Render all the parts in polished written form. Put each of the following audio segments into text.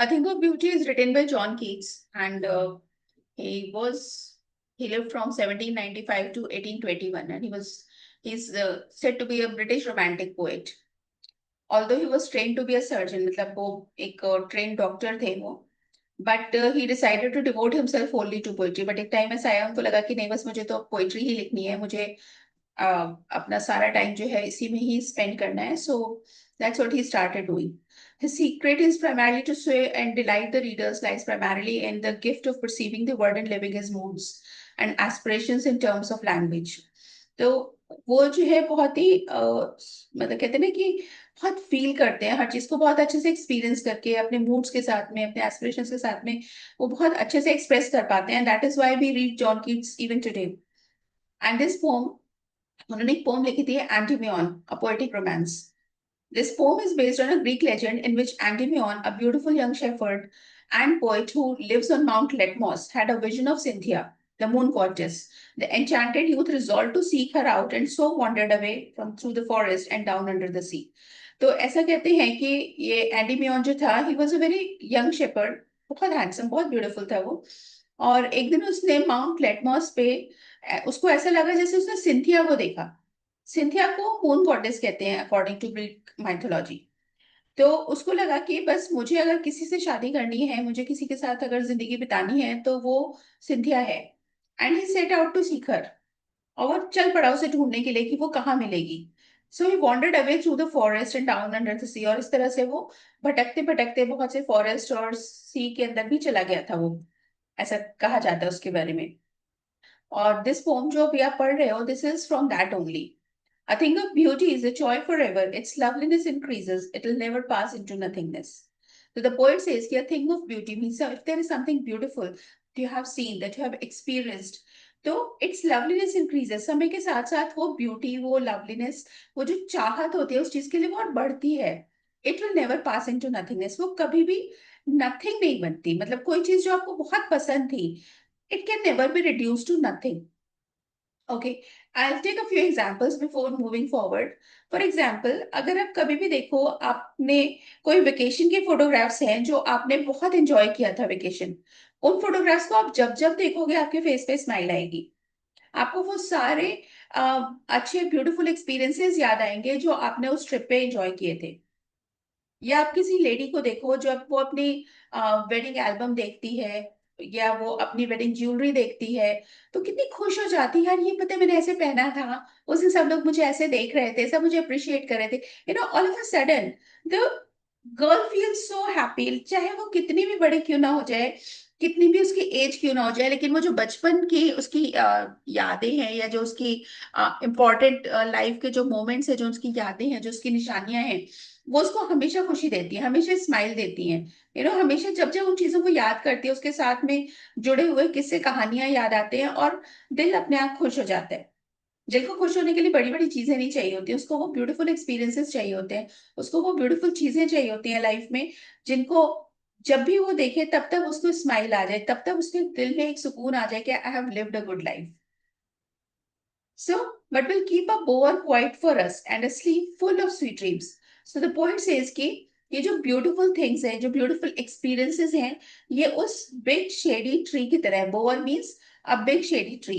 A Thing of Beauty is written by John Keats, and he was he lived from 1795 to 1821, and he's said to be a British romantic poet. Although he was trained to be a surgeon, मतलब वो एक trained doctor थे वो, but he decided to devote himself wholly to poetry. But एक time ऐसा आया उनको लगा कि नहीं, बस मुझे तो पोइट्री ही लिखनी है, मुझे अपना सारा टाइम जो है इसी में ही स्पेंड करना है. So that's what he started doing. His secret is primarily to sway and delight the readers, lies primarily in the gift of perceiving the world and living his moods and aspirations in terms of language. तो वो जो है बहुत ही मतलब कहते हैं ना कि बहुत फील करते हैं हर चीज को, बहुत अच्छे से एक्सपीरियंस करके अपने मूड्स के साथ में, अपने एस्पिरेशंस के साथ में वो बहुत अच्छे से एक्सप्रेस कर पाते हैं. That is why we read John Keats even today. And this poem, उन्होंने एक पोम लिखी थी, Endymion, a poetic romance. This poem is based on a Greek legend in which Endymion, a beautiful young shepherd and poet who lives on Mount Letmos, had a vision of Cynthia, the moon goddess. The enchanted youth resolved to seek her out and so wandered away from through the forest and down under the sea. तो ऐसा कहते हैं कि ये Endymion जो था, he was a very young shepherd, बहुत handsome, बहुत ब्यूटीफुल था वो. और एक दिन उसने माउंट लेटमॉस पे उसको ऐसा लगा जैसे उसने सिंथिया को देखा. सिंथिया को मून गॉडेस कहते हैं अकॉर्डिंग टू ग्रीक माइथोलॉजी. तो उसको लगा कि बस मुझे अगर किसी से शादी करनी है, मुझे किसी के साथ अगर जिंदगी बितानी है, तो वो सिंथिया है. And he set out to seek her. और वो चल पड़ा उसे ढूंढने के लिए कि वो कहाँ मिलेगी. So he wandered away through the forest and down under the sea. और इस तरह से वो भटकते भटकते बहुत से फॉरेस्ट और सी के अंदर भी चला गया था वो, ऐसा कहा जाता है उसके बारे में. और दिस पोम जो अभी आप पढ़ रहे हो, this is from that only. A thing of beauty is a joy forever. Its loveliness increases. It will never pass into nothingness. So the poet says कि a thing of beauty means if there is something beautiful that you have seen, that you have experienced, तो its loveliness increases. समय के साथ साथ वो beauty, वो loveliness, वो जो चाहत होती है उस चीज के लिए, वो और बढ़ती है. It will never pass into nothingness. वो कभी भी nothing नहीं बनती. मतलब कोई चीज जो आपको बहुत पसंद थी, it can never be reduced to nothing. Okay, I'll take a few examples before moving forward. For example, अगर आप कभी भी देखो, आपने कोई वेकेशन के फोटोग्राफ्स हैं जो आपने बहुत एंजॉय किया था वेकेशन, उन फोटोग्राफ्स को आप जब जब देखोगे आपके फेस पे स्माइल आएगी. आपको वो सारे अच्छे ब्यूटीफुल एक्सपीरियंसेस याद आएंगे जो आपने उस ट्रिप पे एंजॉय किए थे. या आप किसी लेडी को देखो जब वो अपनी वेडिंग एल्बम देखती है, या वो अपनी वेडिंग ज्वेलरी देखती है, तो कितनी खुश हो जाती है, यार ये पता है मैंने ऐसे पहना था, उस दिन सब लोग मुझे ऐसे देख रहे थे, सब मुझे अप्रिशिएट कर रहे थे. All of a sudden the girl feel so happy. चाहे वो कितनी भी बड़ी क्यों ना हो जाए, कितनी भी उसकी एज क्यों ना हो जाए, लेकिन वो जो बचपन की उसकी यादें हैं, या जो उसकी इम्पोर्टेंट लाइफ के जो मोमेंट्स है, जो उसकी यादें हैं, जो उसकी निशानियां हैं, वो उसको हमेशा खुशी देती है, हमेशा स्माइल देती हैं. हमेशा जब जब उन चीजों को याद करती है, उसके साथ में जुड़े हुए किस्से कहानियां याद आते हैं, और दिल अपने आप खुश हो जाता है. दिल को खुश होने के लिए बड़ी बड़ी चीजें नहीं चाहिए होती, उसको वो ब्यूटीफुल एक्सपीरियंसेस चाहिए होते हैं. उसको वो ब्यूटीफुल चीजें चाहिए होती हैं लाइफ में, जिनको जब भी वो देखे तब तक उसको स्माइल आ जाए, तब तक उसके दिल में एक सुकून आ जाए कि I have lived a good life. So, but will keep a bower quiet for us and a sleep full of sweet dreams. So the poet says कि ये जो ब्यूटीफुल थिंग्स हैं, जो ब्यूटीफुल एक्सपीरियंसेस हैं, ये उस बिग शेडी ट्री की तरह है. Bower means a big shady tree,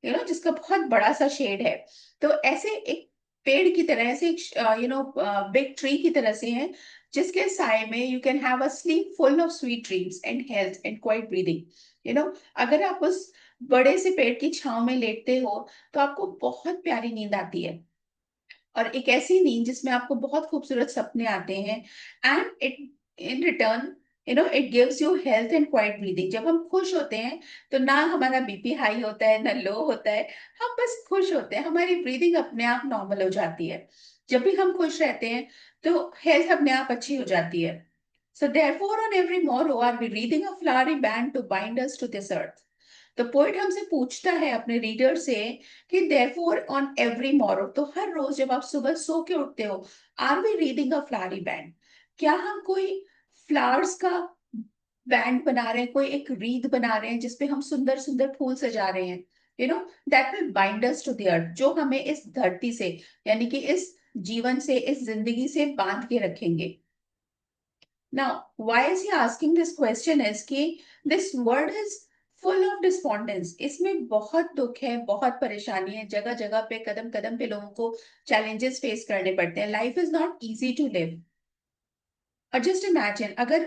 जिसका बहुत बड़ा सा शेड है. तो ऐसे एक पेड़ की तरह, ऐसे एक बिग ट्री की तरह से है, जिसके साय में you can have a slip full of sweet dreams and health and quite breathing. अगर आप उस बड़े से पेड़ की छांव में लेटते हो, तो आपको बहुत प्यारी नींद आती है. और एक ऐसी नींद जिसमें आपको बहुत खूबसूरत सपने आते हैं. And it in return it gives you health and quite breathing. जब हम खुश होते हैं, तो ना हमारा बीपी हाई होता है, ना लो होता है. हम बस खुश होते हैं, हमारी ब्रीदिंग अपने आप नॉर्मल हो जाती है. जब भी हम खुश रहते हैं, तो हेल्थ अपने आप अच्छी हो जाती है. So therefore, on every morrow are we reading a flowery band to bind us to this earth. तो पोइट हमसे पूछता है अपने रीडर से कि देयरफॉर ऑन एवरी मॉरो, तो हर रोज जब आप सुबह सो के उठते हो, are we reading a flowery band? क्या हम कोई फ्लावर्स का बैंड बना रहे हैं, कोई एक रीत बना रहे हैं जिसपे हम सुंदर सुंदर फूल सजा रहे हैं, that will bind us to the earth, जो हमें इस धरती से, यानी कि इस जीवन से, इस जिंदगी से बांध के रखेंगे. Now, why is he asking this question is कि this world is full of despondence. इसमें बहुत दुख है, बहुत परेशानी है, जगह जगह पे कदम कदम पे लोगों को challenges फेस करने पड़ते हैं. Life is not easy to live. और जस्ट इमेजिन अगर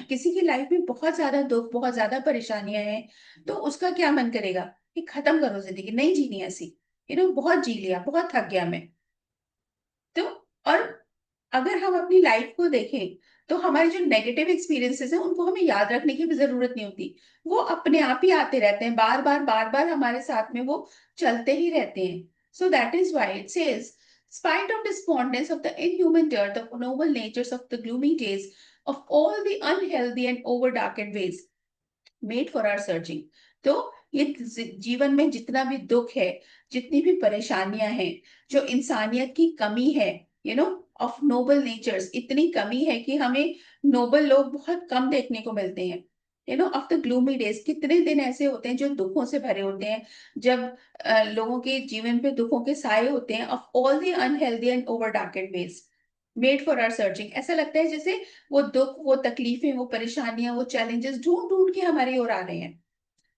किसी की लाइफ में बहुत ज्यादा दुख, बहुत ज्यादा परेशानियां हैं, तो उसका क्या मन करेगा कि खत्म करो जिंदगी, नहीं जीनी ऐसी. बहुत जी लिया, बहुत थक गया मैं. तो और अगर हम अपनी लाइफ को देखें, तो हमारे जो नेगेटिव एक्सपीरियंसेस हैं उनको हमें याद रखने की भी जरूरत नहीं होती. वो अपने आप ही आते रहते हैं, बार बार हमारे साथ में वो चलते ही रहते हैं. So that is why it says, spite of despondence of the inhuman dirt of noble natures of the gloomy days of all the unhealthy and over darkened ways made for our searching. तो ये जीवन में जितना भी दुख है, जितनी भी परेशानियां हैं, जो इंसानियत की कमी है, ऑफ नोबल नेचर्स, इतनी कमी है कि हमें नोबल लोग बहुत कम देखने को मिलते हैं. ऑफ द ग्लूमी डेज, कितने दिन ऐसे होते हैं जो दुखों से भरे होते हैं, जब लोगों के जीवन पे दुखों के साए होते हैं. Of all the unhealthy and over darkened ways made for our searching. ऐसा लगता है जैसे वो दुख, वो तकलीफें, वो परेशानियां, वो चैलेंजेस ढूंढ ढूंढ के हमारी ओर आ रहे हैं.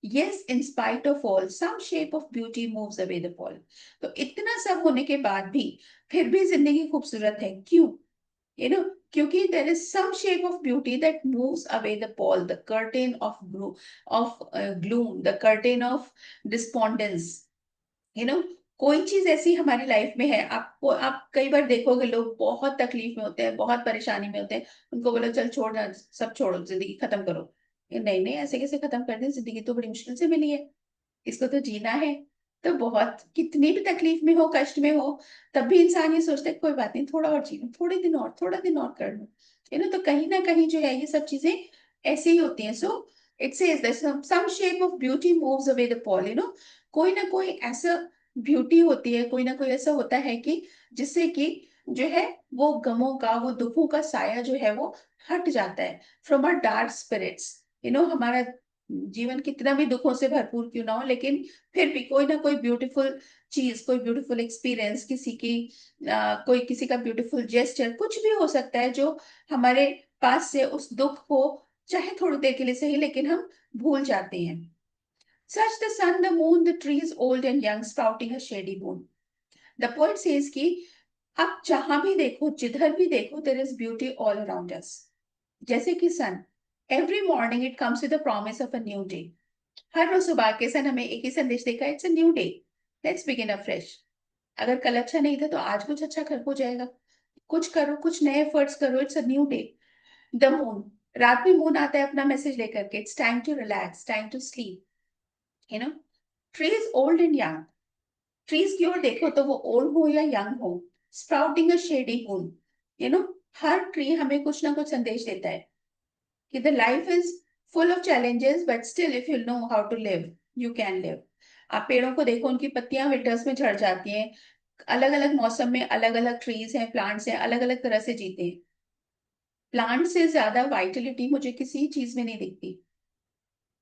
Yes, in spite of all, some shape of beauty moves away the fall. तो इतना सब होने के बाद भी फिर भी जिंदगी खूबसूरत है. क्यों? क्योंकि there is some shape of beauty that moves away the pall, the curtain of gloom, the curtain of despondence. कोई चीज ऐसी हमारी लाइफ में है, आपको, आप कई बार देखोगे लोग बहुत तकलीफ में होते हैं, बहुत परेशानी में होते हैं, उनको बोलो चल छोड़ ना, सब छोड़ो, जिंदगी खत्म करो. नहीं नहीं, ऐसे कैसे खत्म कर दें, जिंदगी तो बड़ी मुश्किल से मिली है, इसको तो जीना है. तो बहुत कितनी भी तकलीफ में हो, कष्ट में हो, तब भी इंसान ये सोचता है कोई बात नहीं, थोड़ा और जी लूं, थोड़ा दिन और कर लूं. तो कहीं ना कहीं जो है ये सब चीजें ऐसे ही होती हैं. So it says some shape of beauty moves away the pall. कोई ना कोई ऐसा ब्यूटी होती है, कोई ना कोई ऐसा होता है कि जिससे कि जो है वो गमों का, वो दुखों का साया जो है वो हट जाता है फ्रॉम आर डार्क स्पिरिट्स. हमारा जीवन कितना भी दुखों से भरपूर क्यों ना हो, लेकिन फिर भी कोई ना कोई ब्यूटीफुल चीज, कोई ब्यूटीफुल एक्सपीरियंस, किसी की कोई किसी का ब्यूटीफुल जेस्चर, कुछ भी हो सकता है जो हमारे पास से उस दुख को, चाहे थोड़ी देर के लिए सही, लेकिन हम भूल जाते हैं. Such the sun, the moon, the trees old and young sprouting a shady boon. The poet says कि आप जहां भी देखो, जिधर भी देखो, there is beauty all around us. जैसे कि सन, every morning it comes with the promise of a new day. हर रोज सुबह के सन हमें एक ही संदेश देगा, it's a new day, let's begin afresh. अगर कल अच्छा नहीं था तो आज कुछ अच्छा कर हो जाएगा. कुछ करो, कुछ नए एफर्ट्स करो, it's a new day. The moon, रात में मून आता है अपना मैसेज लेकर के, it's time to relax, time to sleep. You know trees old and young, trees की ओर देखो तो वो ओल्ड हो या यंग हो, sprouting a shady moon. You know हर ट्री हमें कुछ ना कुछ संदेश देता है कि the life is full of challenges, but still if you know how to live, you can live. आप पेड़ों को देखो, उनकी पत्तियां विंटर्स में झड़ जाती हैं. अलग अलग मौसम में अलग अलग ट्रीज हैं, प्लांट्स हैं, अलग अलग तरह से जीते हैं. प्लांट से ज्यादा वाइटलिटी मुझे किसी चीज में नहीं दिखती.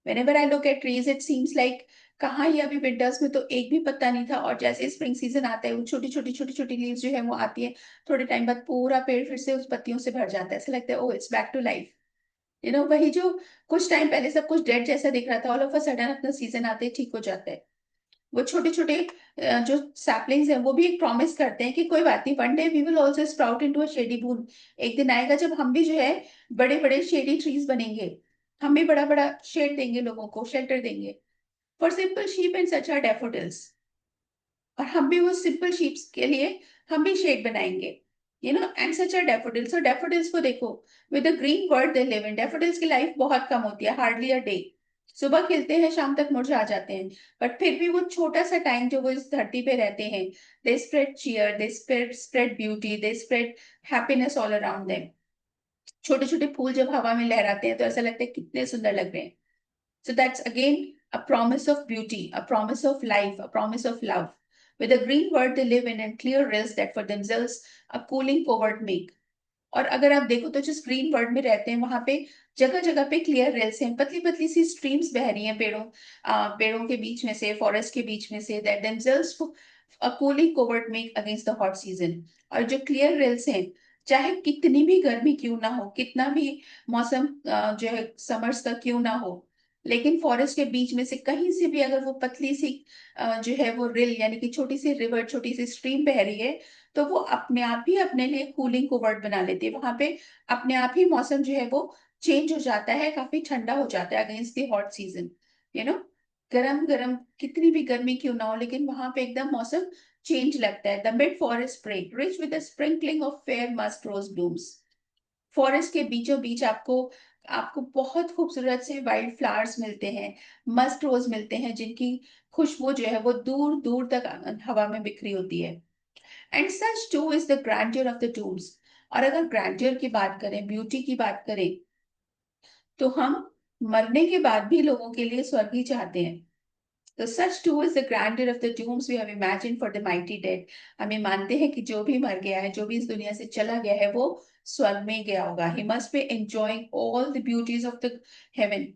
Whenever I look at trees, it seems like कहाँ ये अभी विंटर्स में तो एक भी पत्ता नहीं था, और जैसे स्प्रिंग सीजन आता है वो छोटी छोटी लीव्स जो है वो आती है, थोड़े टाइम बाद पूरा पेड़ फिर से उस पत्तियों से भर जाता है. ऐसा लगता है oh it's back to life. वही जो कुछ टाइम पहले सब कुछ डेड जैसा दिख रहा था, ऑल ऑफ अ सडन अपना सीजन आते ही ठीक हो जाता है. वो छोटे छोटे जो सैपलिंग्स हैं वो भी एक प्रॉमिस करते हैं कि कोई बात नहीं, one day we will also sprout into a shady boon. एक दिन आएगा जब हम भी जो है बड़े बड़े शेडी ट्रीज बनेंगे, हम भी बड़ा बड़ा शेड देंगे, लोगों को शेल्टर देंगे. For simple sheep and such are daffodils, और हम भी वो सिंपल शीप्स के लिए हम भी शेड बनाएंगे. And such are daffodils. और डैफोडिल्स को देखो, with the green world they live in, daffodils की लाइफ बहुत कम होती है, हार्डली अ डे. सुबह खिलते हैं, शाम तक मुरझा जाते हैं, बट फिर भी वो छोटा सा टाइम जो वो इस धरती पे रहते हैं, they spread cheer, they spread beauty, they spread happiness all around them. छोटे छोटे फूल जब हवा में लहराते हैं तो ऐसा लगता है कितने सुंदर लग रहे हैं. So that's again a promise of beauty, a promise of life, a promise of love. With a green world they live in and clear rills that for themselves a cooling covert make. और अगर आप देखो तो जिस green world में रहते हैं वहां पे जगह जगह पे क्लियर रेल्स हैं, पतली पतली सी स्ट्रीम्स बह रही हैं पेड़ों के बीच में से, फॉरेस्ट के बीच में से, that themselves a cooling covert make against the hot season. और जो क्लियर रेल्स हैं, चाहे कितनी भी गर्मी क्यों ना हो, कितना भी मौसम जो है समर्स का क्यों ना हो, लेकिन फॉरेस्ट के बीच में से कहीं से भी अगर वो पतली सी जो है वो रिल यानी कि छोटी सी रिवर, छोटी सी स्ट्रीम बह रही है, तो वो अपने आप ही अपने लिए कूलिंग को वर्ड बना लेती है। वहां पे अपने आप ही मौसम जो है वो चेंज हो जाता है, काफी ठंडा हो जाता है against the hot season, you know. गरम गरम कितनी भी गर्मी क्यों ना हो, लेकिन वहां पे एकदम मौसम चेंज लगता है। The mid forest brake rich with sprinkling of fair musk rose blooms. Forest के बीचों बीच आपको आपको बहुत खूबसूरत से वाइल्ड फ्लावर्स मिलते हैं, मस्ट रोज मिलते हैं, जिनकी खुशबू जो है वो दूर दूर तक हवा में बिखरी होती है। And such too is the grandeur of the tombs. और अगर ग्रैंडियर की बात करें, ब्यूटी की बात करें, तो हम मरने के बाद भी लोगों के लिए स्वर्ग ही चाहते हैं। तो such too is the grandeur of the tombs we have imagine for the mighty dead. हम ये मानते हैं कि जो भी मर गया है, जो भी इस दुनिया से चला गया है, वो स्वर्ग में गया होगा। He must be enjoying all the beauties of the heaven,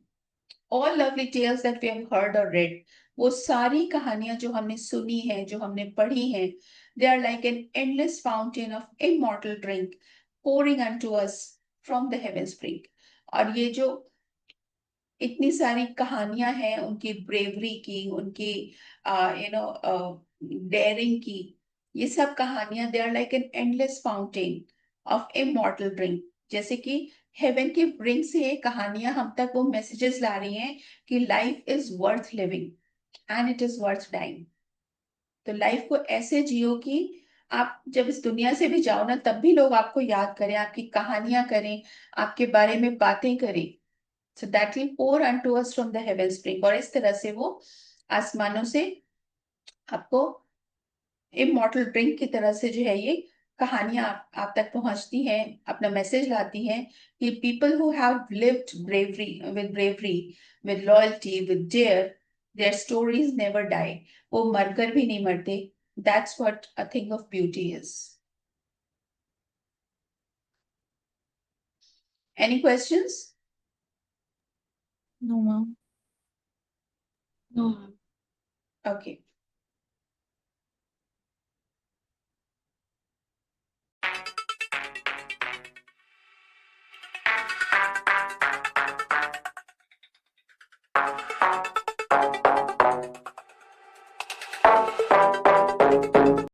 all lovely tales that we have heard or read. वो सारी कहानियां जो हमने सुनी है, जो हमने पढ़ी हैं, they are like an endless fountain of immortal drink pouring unto us from the heaven spring। और ये जो इतनी सारी कहानियां हैं उनकी ब्रेवरी की, उनकी डेयरिंग की, ये सब कहानियां they are like an endless fountain of immortal drink. जैसे कि हेवन के ब्रिंक से ये कहानियां हम तक वो मैसेजेस ला रही हैं कि life is worth living and it is worth dying. तो लाइफ को ऐसे जियो कि आप जब इस दुनिया से भी जाओ ना, तब भी लोग आपको याद करें, आपकी कहानियां करें, आपके बारे में बातें करें। So that will pour unto us from the heaven spring. और इस तरह से वो आसमानों से आपको इमॉर्टल ड्रिंक की तरह से जो है ये कहानियां आप तक पहुंचती हैं, अपना मैसेज लाती हैं कि people who have lived bravery with loyalty with dare, their stories never die. वो मरकर भी नहीं मरते। That's what a thing of beauty is. Any questions? No, ma'am. No, ma'am. Okay,